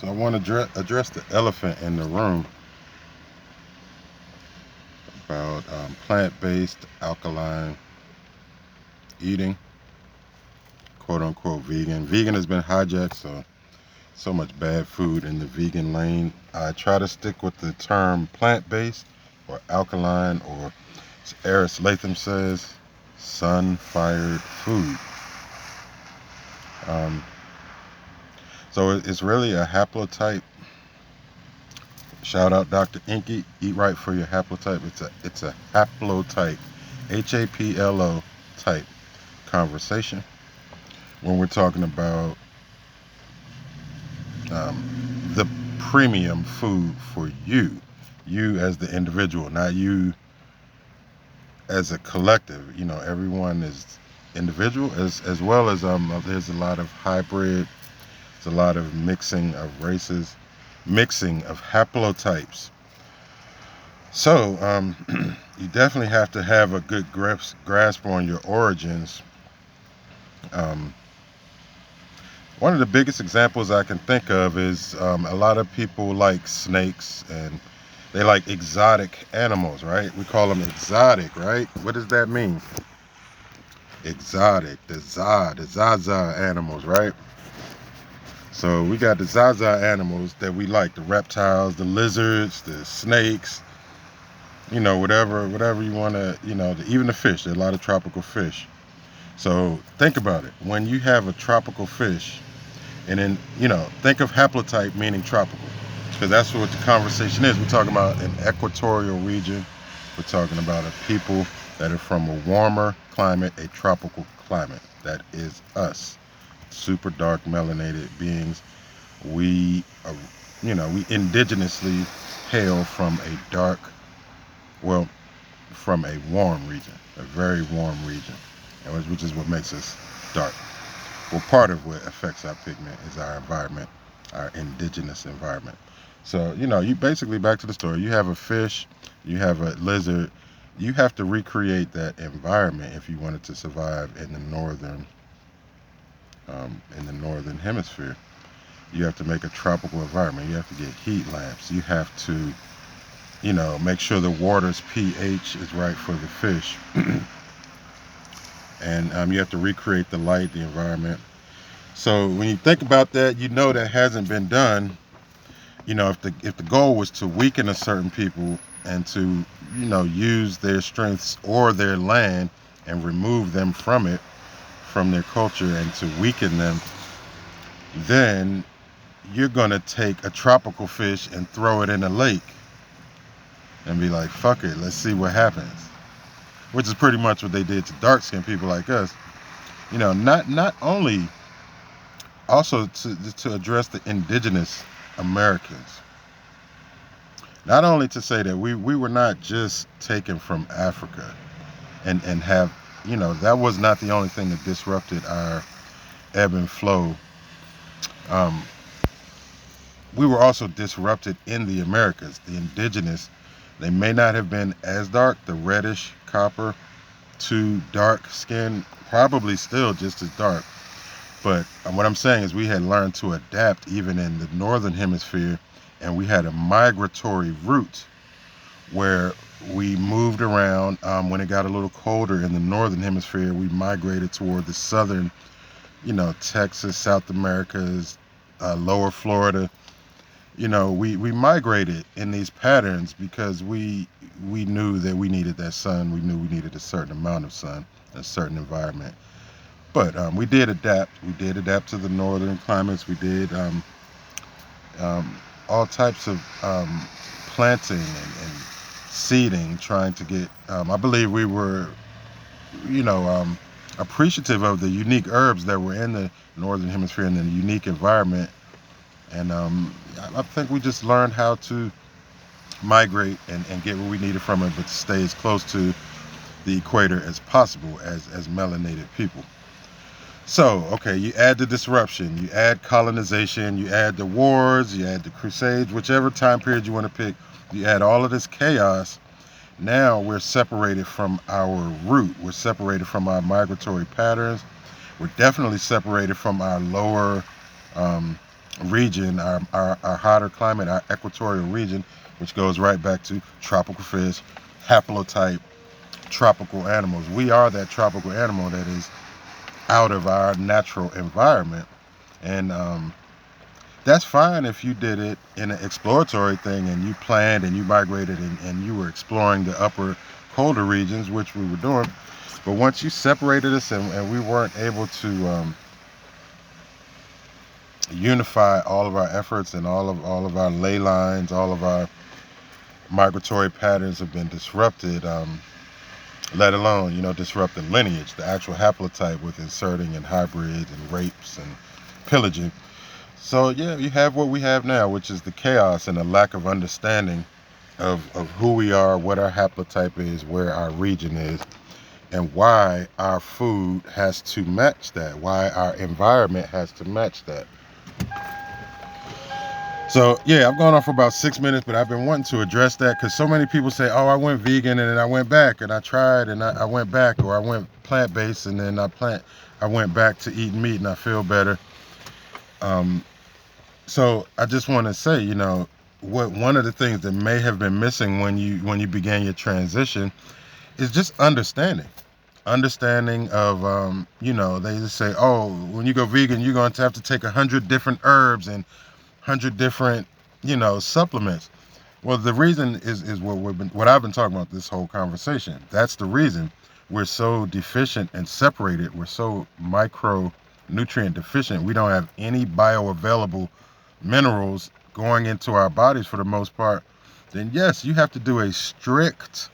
So I want to address the elephant in the room about plant-based alkaline eating, quote unquote vegan. Vegan has been hijacked, so much bad food in the vegan lane. I try to stick with the term plant-based or alkaline, or as Eris Latham says, sun-fired food. Um, so it's really a haplotype. Shout out Dr. Inky. Eat right for your haplotype. It's a haplotype, HAPLO type conversation when we're talking about the premium food for you as the individual, not you as a collective. Everyone is individual as well as there's a lot of hybrid, there's a lot of mixing of races, mixing of haplotypes. So you definitely have to have a good grasp on your origins. um, One of the biggest examples I can think of is a lot of people like snakes, and they like exotic animals, right? We call them exotic, right? What does that mean? Exotic, the Zaza animals, right? So we got the Zaza animals that we like, the reptiles, the lizards, the snakes, whatever you want to, even the fish. There are a lot of tropical fish. So think about it. When you have a tropical fish, and then, think of haplotype meaning tropical, because that's what the conversation is. We're talking about an equatorial region. We're talking about a people that are from a warmer climate, a tropical climate. That is us, super dark melanated beings. We, we indigenously hail from a dark, well, from a warm region, a very warm region, which is what makes us dark. Well, part of what affects our pigment is our environment, our indigenous environment. So, you basically, back to the story, you have a fish, you have a lizard, you have to recreate that environment if you wanted to survive in the northern hemisphere. You have to make a tropical environment. You have to get heat lamps. You have to, make sure the water's pH is right for the fish. And you have to recreate the light, the environment. So when you think about that, that hasn't been done. If the goal was to weaken a certain people and to use their strengths or their land and remove them from it, from their culture, and to weaken them, then you're going to take a tropical fish and throw it in a lake and be like, fuck it, let's see what happens. Which is pretty much what they did to dark-skinned people like us. Not only, also to address the indigenous Americans. Not only to say that we were not just taken from Africa and have, that was not the only thing that disrupted our ebb and flow. We were also disrupted in the Americas. The indigenous, they may not have been as dark, the reddish copper to dark skin, probably still just as dark. But what I'm saying is we had learned to adapt even in the northern hemisphere, and we had a migratory route where we moved around. When it got a little colder in the northern hemisphere, we migrated toward the southern, Texas, South Americas, lower Florida. We migrated in these patterns because we knew that we needed that sun. We knew we needed a certain amount of sun, a certain environment. But we did adapt. We did adapt to the northern climates. We did all types of planting and seeding, trying to get. I believe we were, appreciative of the unique herbs that were in the northern hemisphere and the unique environment. And I think we just learned how to migrate and get what we needed from it, but to stay as close to the equator as possible as melanated people. So, okay, you add the disruption, you add colonization, you add the wars, you add the crusades, whichever time period you want to pick, you add all of this chaos. Now we're separated from our root. We're separated from our migratory patterns. We're definitely separated from our lower region, our hotter climate, our equatorial region, which goes right back to tropical fish, haplotype, tropical animals. We are that tropical animal that is out of our natural environment. And that's fine if you did it in an exploratory thing and you planned and you migrated and you were exploring the upper colder regions, which we were doing. But once you separated us and we weren't able to unify all of our efforts, and all of our ley lines, all of our migratory patterns have been disrupted, let alone, disrupt the lineage, the actual haplotype, with inserting and hybrids and rapes and pillaging. So yeah, you have what we have now, which is the chaos and the lack of understanding of who we are, what our haplotype is, where our region is, and why our food has to match that, why our environment has to match that. So yeah, I've gone on for about 6 minutes, but I've been wanting to address that because so many people say, oh, I went vegan and then I went back and I tried and I went back, or I went plant-based and then I went back to eating meat and I feel better. So I just want to say, one of the things that may have been missing when you began your transition is just understanding of, they just say, oh, when you go vegan, you're going to have to take 100 different herbs and 100 different, supplements. Well, the reason is what I've been talking about this whole conversation. That's the reason we're so deficient and separated. We're so micronutrient deficient. We don't have any bioavailable minerals going into our bodies for the most part. Then yes, you have to do a strict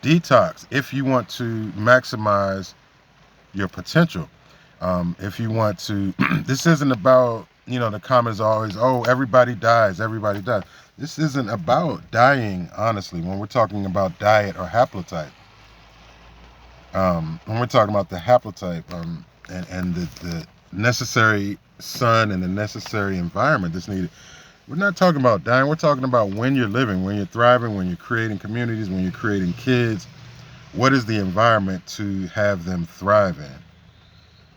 detox if you want to maximize your potential. If you want to, this isn't about, the comments always, oh, everybody dies. This isn't about dying, honestly, when we're talking about diet or haplotype. When we're talking about the haplotype, and the necessary sun and the necessary environment that's needed, we're not talking about dying. We're talking about when you're living, when you're thriving, when you're creating communities, when you're creating kids. What is the environment to have them thrive in?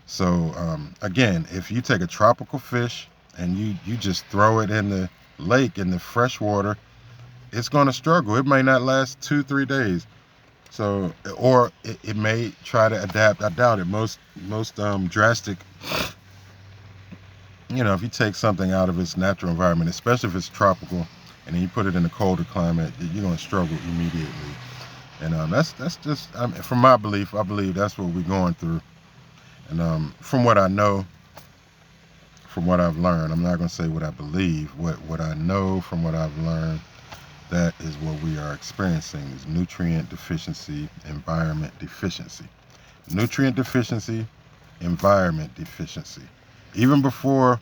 So again, if you take a tropical fish and you just throw it in the lake, in the fresh water, it's going to struggle. It may not last 2-3 days. So, or it may try to adapt. I doubt it. Most drastic, if you take something out of its natural environment, especially if it's tropical, and then you put it in a colder climate, you're going to struggle immediately. And that's just, from my belief, I believe that's what we're going through. And from what I know, from what I've learned, I'm not going to say what I believe, what I know from what I've learned, that is what we are experiencing, is nutrient deficiency, environment deficiency. Nutrient deficiency, environment deficiency. Even before,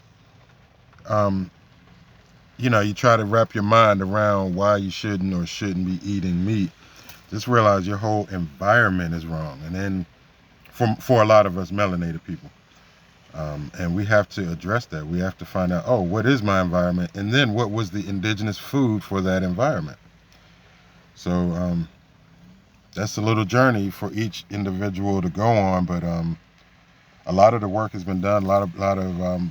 you try to wrap your mind around why you shouldn't or shouldn't be eating meat, just realize your whole environment is wrong. And then for a lot of us melanated people, and we have to address that. We have to find out, oh, what is my environment, and then what was the indigenous food for that environment. So that's a little journey for each individual to go on, but a lot of the work has been done. A lot of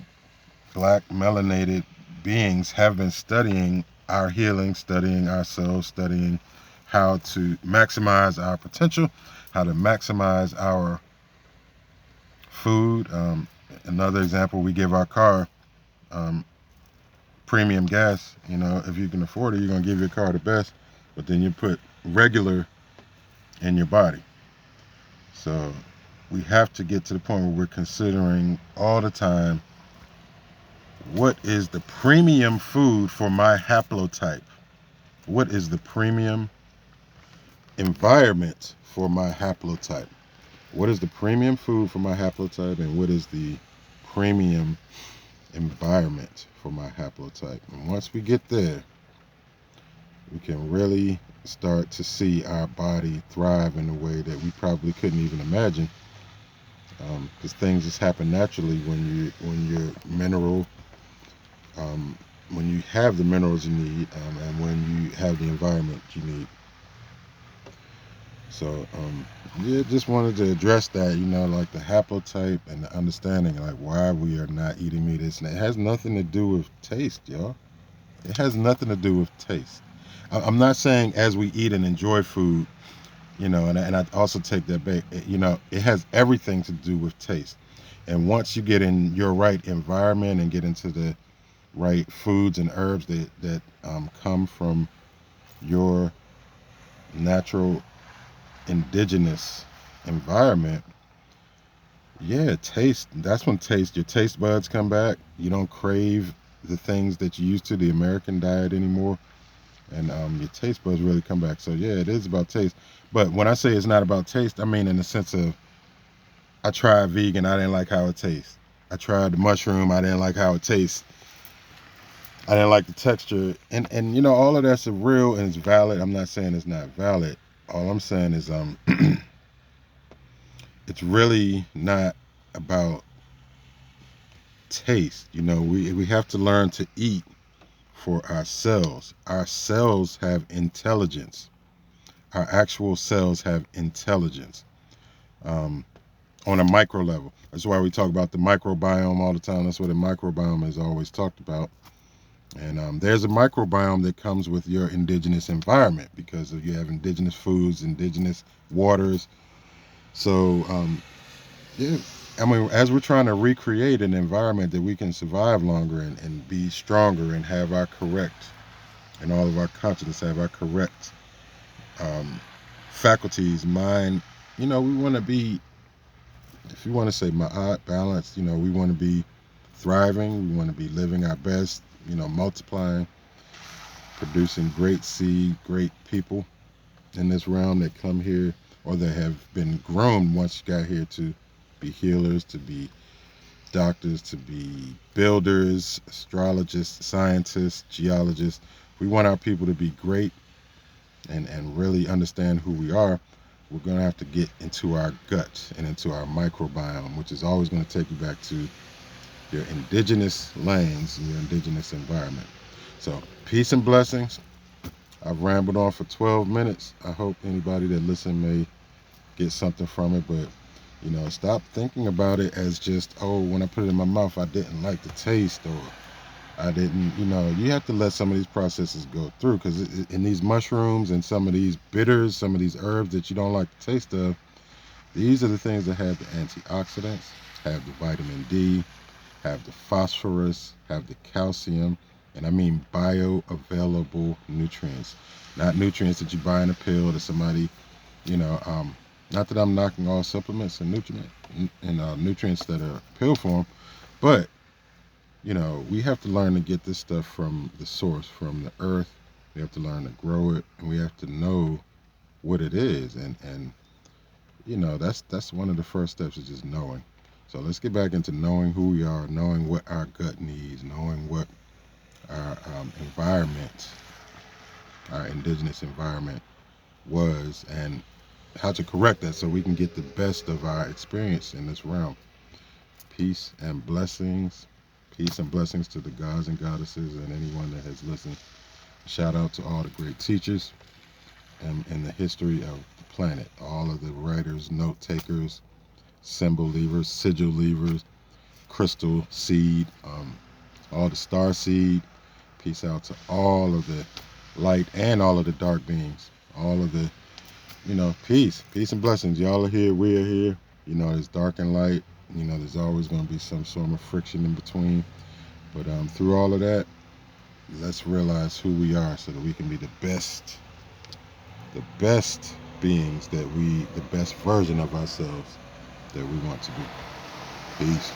black melanated beings have been studying our healing, studying ourselves, studying how to maximize our potential, how to maximize our food. Another example, we give our car premium gas. If you can afford it, you're going to give your car the best, but then you put regular in your body. So we have to get to the point where we're considering all the time, what is the premium food for my haplotype? What is the premium environment for my haplotype? What is the premium food for my haplotype, and what is the premium environment for my haplotype? And once we get there, we can really start to see our body thrive in a way that we probably couldn't even imagine, because things just happen naturally when you're mineral, when you have the minerals you need, and when you have the environment you need. So yeah, just wanted to address that, like the haplotype and the understanding, like why we are not eating meat. And it has nothing to do with taste, y'all. It has nothing to do with taste. I'm not saying as we eat and enjoy food, and I also take that back. It has everything to do with taste. And once you get in your right environment and get into the right foods and herbs that come from your natural indigenous environment, yeah, taste. That's when your taste buds come back. You don't crave the things that you used to, the American diet anymore, and your taste buds really come back. So yeah, it is about taste. But when I say it's not about taste, I mean in the sense of I tried vegan, I didn't like how it tastes. I tried the mushroom, I didn't like how it tastes. I didn't like the texture, and all of that's real and it's valid. I'm not saying it's not valid. All I'm saying is it's really not about taste. We have to learn to eat for ourselves. Our cells have intelligence. Our actual cells have intelligence um, on a micro level. That's why we talk about the microbiome all the time. That's what a microbiome is always talked about. And there's a microbiome that comes with your indigenous environment because you have indigenous foods, indigenous waters. So yeah, I mean, as we're trying to recreate an environment that we can survive longer and be stronger and have our correct, and all of our consciousness have our correct um, faculties, mind, we want to be, if you want to say ma'at, balanced, we want to be thriving, we want to be living our best, multiplying, producing great seed, great people in this realm that come here or that have been groomed once you got here to be healers, to be doctors, to be builders, astrologists, scientists, geologists. We want our people to be great and really understand who we are. We're going to have to get into our gut and into our microbiome, which is always going to take you back to your indigenous lands and your indigenous environment. So, peace and blessings. I've rambled on for 12 minutes. I hope anybody that listens may get something from it, but stop thinking about it as just, oh, when I put it in my mouth, I didn't like the taste, or I didn't, you have to let some of these processes go through because in these mushrooms and some of these bitters, some of these herbs that you don't like the taste of, these are the things that have the antioxidants, have the vitamin D, have the phosphorus, have the calcium, and I mean bioavailable nutrients, not nutrients that you buy in a pill that somebody, you know, um, not that I'm knocking all supplements and nutrients that are pill form, but we have to learn to get this stuff from the source, from the earth. We have to learn to grow it, and we have to know what it is, and that's one of the first steps is just knowing. So let's get back into knowing who we are, knowing what our gut needs, knowing what our environment, our indigenous environment was, and how to correct that so we can get the best of our experience in this realm. Peace and blessings. Peace and blessings to the gods and goddesses and anyone that has listened. Shout out to all the great teachers in the history of the planet. All of the writers, note takers, symbol leavers, sigil leavers, crystal seed, all the star seed. Peace out to all of the light and all of the dark beings. All of the, peace and blessings. Y'all are here, we are here. There's dark and light. There's always going to be some sort of friction in between. But through all of that, let's realize who we are so that we can be the best beings the best version of ourselves that we want to be. Peace.